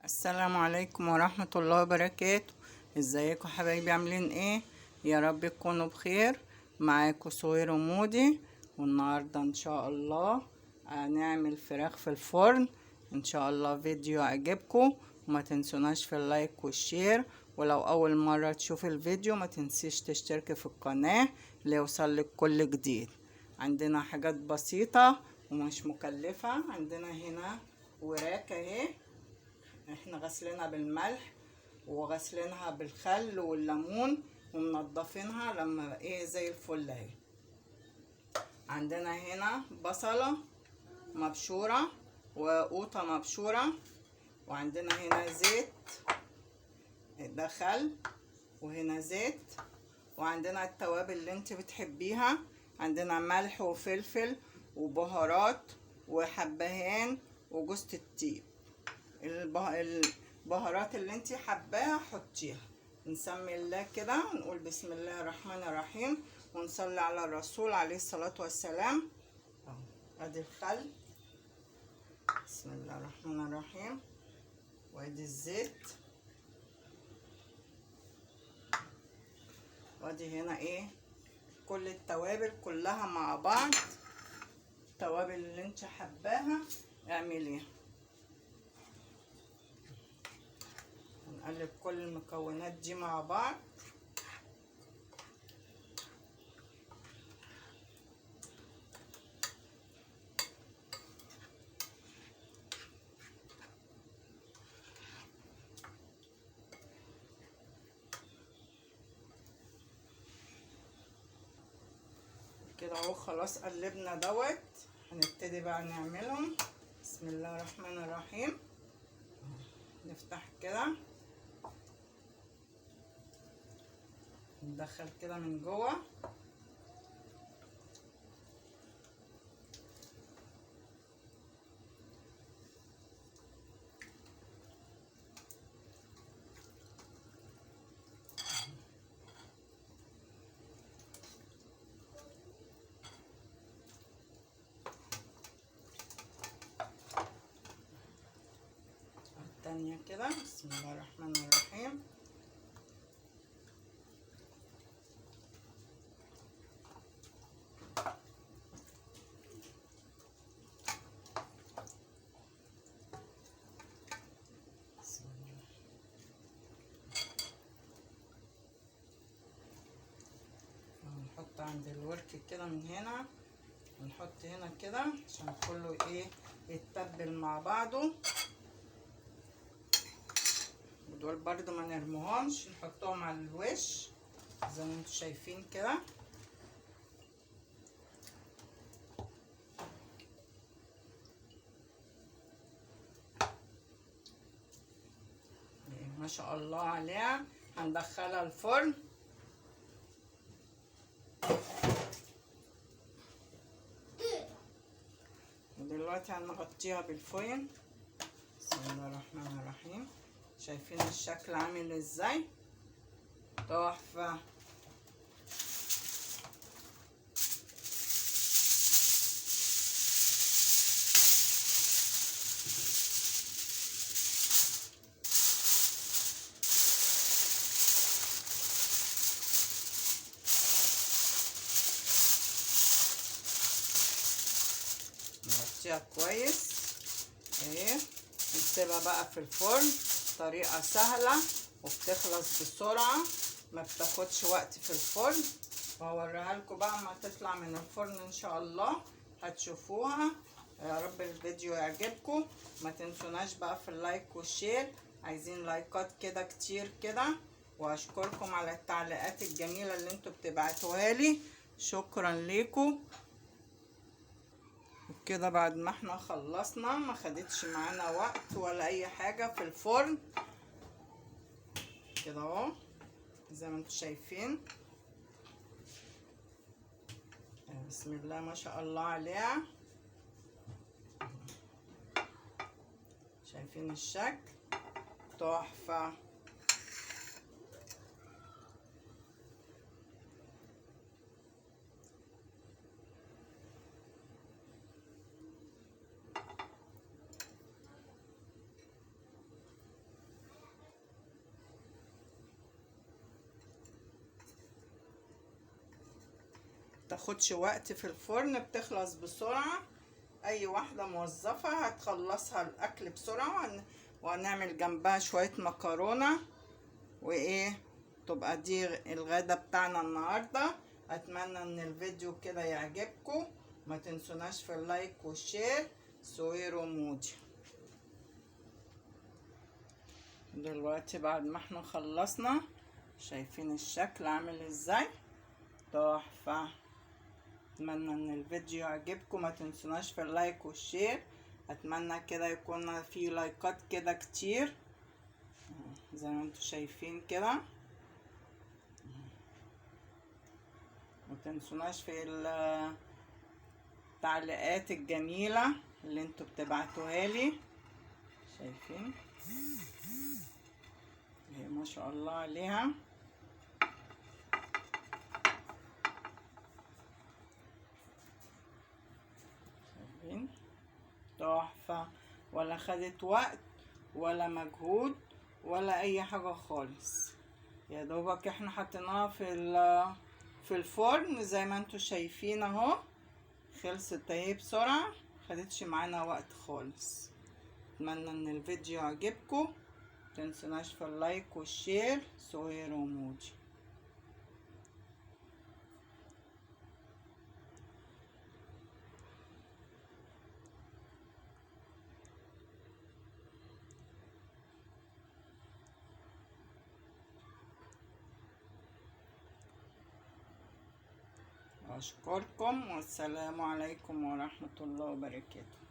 السلام عليكم ورحمة الله وبركاته. ازيكم حبايبي، عاملين ايه؟ يا رب تكونوا بخير. معاكم سهير ومودي، والنهاردة ان شاء الله هنعمل فراخ في الفرن. ان شاء الله فيديو يعجبكم، وما تنسوناش في اللايك والشير. ولو اول مرة تشوف الفيديو ما تنسيش تشترك في القناة ليوصلك كل جديد. عندنا حاجات بسيطة ومش مكلفة. عندنا هنا وراك اهي، احنا غسلينها بالملح وغسلينها بالخل والليمون ومنضفينها لما ايه زي الفل اهي. عندنا هنا بصلة مبشورة وقوطة مبشورة، وعندنا هنا زيت، ده خل، وهنا زيت، وعندنا التوابل اللي انت بتحبيها. عندنا ملح وفلفل وبهارات وحبهان وجوز الطيب. البهارات اللي انت حباها حطيها. نسمي الله كده، نقول بسم الله الرحمن الرحيم ونصلي على الرسول عليه الصلاة والسلام. ادي الخل، بسم الله الرحمن الرحيم، وادي الزيت، وادي هنا ايه كل التوابل كلها مع بعض. التوابل اللي انت حباها اعمليها. نقلب كل المكونات دي مع بعض. كده اهو خلاص قلبنا دوت. هنبتدي بقى نعملهم. بسم الله الرحمن الرحيم. نفتح كده، ندخل كده من جوه. التانية كده، بسم الله الرحمن الرحيم. نحط عند الورك كده من هنا، ونحط هنا كده عشان كله ايه يتبل مع بعضه. ودول برضو ما نرموهمش، نحطهم على الوش زي ما انتم شايفين كده. ما شاء الله عليها. هندخلها الفرن. ودلوقتي هنغطيها بالفويل. بسم الله الرحمن الرحيم. شايفين الشكل عامل ازاي؟ تحفة. نغطيها كويس اهي، نسيبها بقى في الفرن. طريقة سهلة وبتخلص بسرعة، ما بتاخدش وقت في الفرن. وهوريها لكم بقى ما تطلع من الفرن ان شاء الله هتشوفوها. يا رب الفيديو يعجبكم. ما تنسوناش بقى في اللايك والشير، عايزين لايكات كده كتير كده. واشكركم على التعليقات الجميلة اللي انتوا بتبعتوها لي، شكرا ليكم. كده بعد ما احنا خلصنا، ما خدتش معانا وقت ولا اي حاجة في الفرن كده اهو زي ما انتم شايفين. بسم الله ما شاء الله عليها. شايفين الشكل؟ تحفة. تاخدش وقت في الفرن، بتخلص بسرعة. اي واحدة موظفة هتخلصها الاكل بسرعة. وهنعمل جنبها شوية مكرونة وايه، تبقى دي الغدا بتاعنا النهاردة. اتمنى ان الفيديو كده يعجبكم، ما تنسوناش في اللايك والشير. سهير ومودي. دلوقتي بعد ما احنا خلصنا، شايفين الشكل عامل ازاي؟ تحفة. اتمنى ان الفيديو يعجبكم، ما تنسوناش في اللايك والشير. اتمنى كده يكون في لايكات كده كتير زي ما انتوا شايفين كده. ما تنسوناش في التعليقات الجميلة اللي انتوا بتبعتوها لي. شايفين هي ما شاء الله عليها. شايفين تحفة، ولا خدت وقت ولا مجهود ولا اي حاجة خالص. يا دوبك احنا حطيناها في الفرن زي ما انتوا شايفين اهو. خلصت اهي بسرعة، خدتش معانا وقت خالص. اتمنى ان الفيديو يعجبكم، متنسوناش في اللايك والشير. سهير ومودي. أشكركم والسلام عليكم ورحمة الله وبركاته.